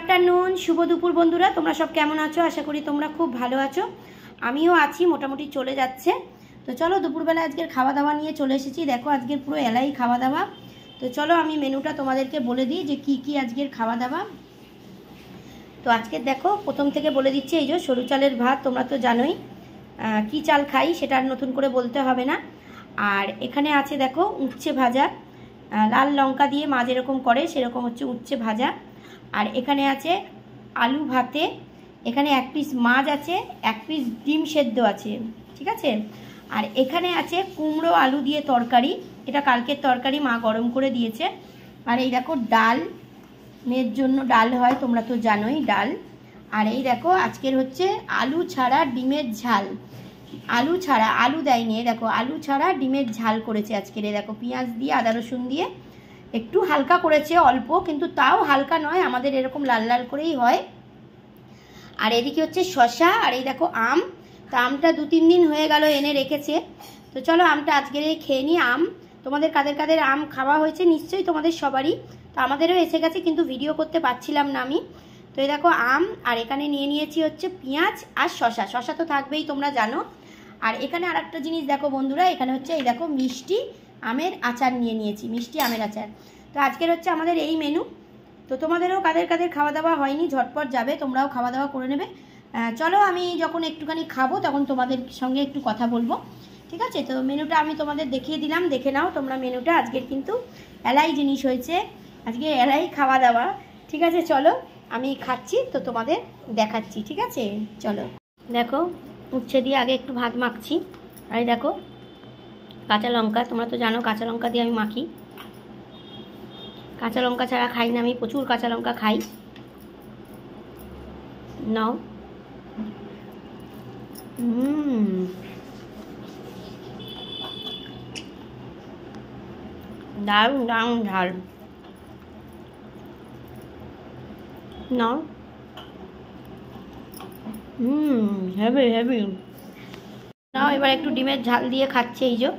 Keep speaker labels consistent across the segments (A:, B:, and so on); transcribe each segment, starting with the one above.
A: Afternoon शुभ दुपुर बंधुरा तोमरा सब केमन आछो आशा करी तोमरा खूब भालो आछो आमिओ आछि मोटामुटी चले जाच्छे। तो चलो दुपुरबेला आजकेर खावा दावा निये चले एसेछि। देखो आजकेर पुरो एलाई खावा दावा। तो चलो आमी मेनुटा तोमादेरके बोले दिई जे की आजकेर खावा दावा। तो आजके देखो प्रथम थेके बोले दिচ্ছি এই যে সরু চালের ভাত তোমরা তো জানোই কি চাল খাই সেটা আর নতুন করে বলতে হবে না। আর এখানে আছে দেখো উচ্ছে ভাজা লাল লঙ্কা দিয়ে মা যেরকম করে সেরকম হচ্ছে উচ্ছে ভাজা। আর এখানে আছে আলু ভাতে, এখানে এক পিস মাছ আছে, এক পিস ডিম সেদ্ধ আছে, ঠিক আছে। আর এখানে আছে কুমড়ো আলু দিয়ে তরকারি, এটা কালকের তরকারি মা গরম করে দিয়েছে। আর এই দেখো ডাল, মেয়ের জন্য ডাল হয় তোমরা তো জানোই ডাল। আর এই দেখো আজকের হচ্ছে আলু ছাড়া ডিমের ঝাল, আলু ছাড়া আলু দেয়নি, দেখো আলু ছাড়া ডিমের ঝাল করেছে আজকের। দেখো পেঁয়াজ দিয়ে আদা রসুন দিয়ে একটু হালকা করেছে অল্প, কিন্তু তাও হালকা নয়, আমাদের এরকম লাল লাল করেই হয়। আর এদিকে হচ্ছে শশা, আর এই দেখো আম। তা আমটা 2-3 দিন হয়ে গেল এনে রেখেছে। তো চলো আমটা আজকে খেয়ে নিই। আম তোমাদের কাদের কাদের আম খাওয়া হয়েছে নিশ্চয়ই তোমাদের সবারই। তো আমাদেরও এসে গেছে কিন্তু ভিডিও করতে পারছিলাম না আমি। তো এই দেখো আম, আর এখানে নিয়ে নিয়েছি হচ্ছে পেঁয়াজ আর শশা, শশা তো থাকবেই তোমরা জানো। আর এখানে আর একটা জিনিস দেখো বন্ধুরা, এখানে হচ্ছে এই দেখো মিষ্টি আমের আচার নিয়ে নিয়েছি, মিষ্টি আমের আচার। তো আজকের হচ্ছে আমাদের এই মেনু। তো তোমাদেরও কাদের কাদের খাওয়া দাওয়া হয়নি ঝটপট যাবে, তোমরাও খাওয়া দাওয়া করে নেবে। চলো আমি যখন একটুখানি খাবো তখন তোমাদের সঙ্গে একটু কথা বলবো, ঠিক আছে। তো মেনুটা আমি তোমাদের দেখিয়ে দিলাম, দেখে নাও তোমরা মেনুটা। আজকের কিন্তু এলাই জিনিস হয়েছে, আজকে এলাই খাওয়া দাওয়া, ঠিক আছে। চলো আমি খাচ্ছি তো তোমাদের দেখাচ্ছি, ঠিক আছে। চলো দেখো উচ্ছে দিয়ে আগে একটু ভাত মাখছি। আর দেখো কাঁচা লঙ্কা, তোমরা তো জানো কাঁচা লঙ্কা দিয়ে আমি মাখি, কাঁচা লঙ্কা ছাড়া খাই না আমি, প্রচুর কাঁচা লঙ্কা খাই। নাও দারুণ দারুণ ঝাল। নাও হেভি হেভি। নাও এবার একটু ডিমের ঝাল দিয়ে খাচ্ছে এই যে,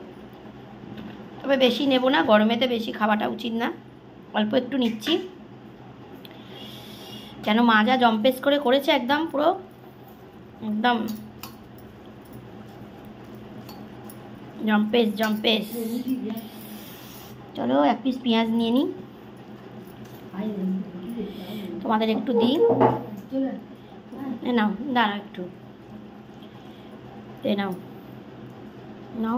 A: তবে বেশি নেব না, গরমেতে বেশি খাওয়াটা উচিত না, অল্প একটু নিচ্ছি। কেন মা যা জম্পেস করে করেছে একদম পুরো একদম জম্পেস জম্পেস। চলো এক পিস পেঁয়াজ নিয়ে নিই, তোমাদের একটু দিই। নাও দাঁড়া একটু নাও নাও।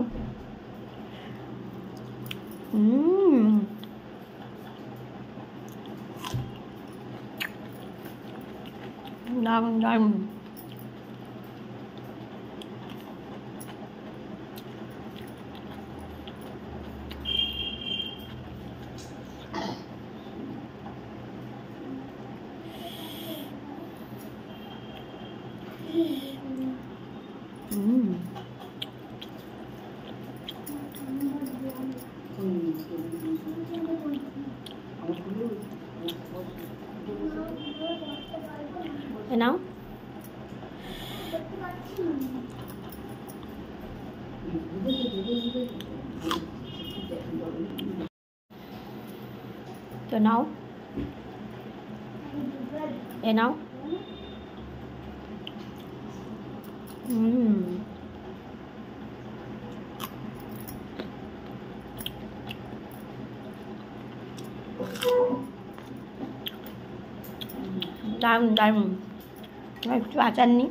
A: দারুণ দারুণ। নাও তো নাও নাও। দারুণ দারুণ। একটু আচার নিই।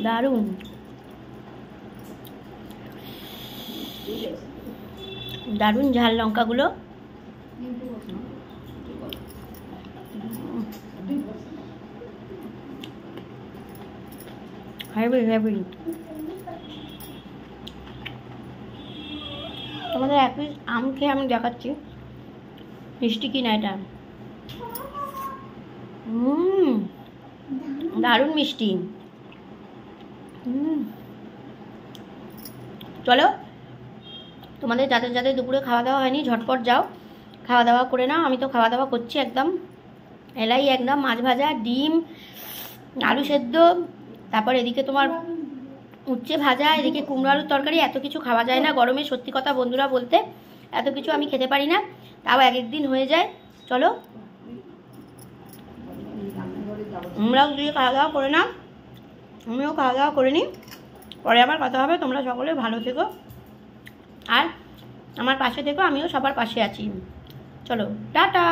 A: দারুণ দারুণ ঝাল লঙ্কাগুলো। Heavy heavy. তোমাদের এক পিস আম খেয়ে আমি দেখাচ্ছি মিষ্টি কিনা এটা। দারুণ মিষ্টি। চলো তোমাদের যাদের যাদের দুপুরে খাওয়া দাওয়া হয়নি ঝটপট যাও খাওয়া দাওয়া করে নাও। আমি তো খাওয়া দাওয়া করছি একদম এলাই, একদম মাছ ভাজা, ডিম, আলু সেদ্ধ, তারপর এদিকে তোমার উচ্ছে ভাজা, এদিকে কুমড়ো আলুর তরকারি। এত কিছু খাওয়া যায় না গরমে, সত্যি কথা বন্ধুরা বলতে, এত কিছু আমি খেতে পারি না, তাও এক একদিন হয়ে যায়। চলো আমরাও দিয়ে খাওয়া দাওয়া করে না, আমিও খাওয়া দাওয়া করে নিই, পরে আবার কথা হবে। তোমরা সকলে ভালো থেকো আর আমার পাশে থেকো, আমিও সবার পাশে আছি। চলো টাটা।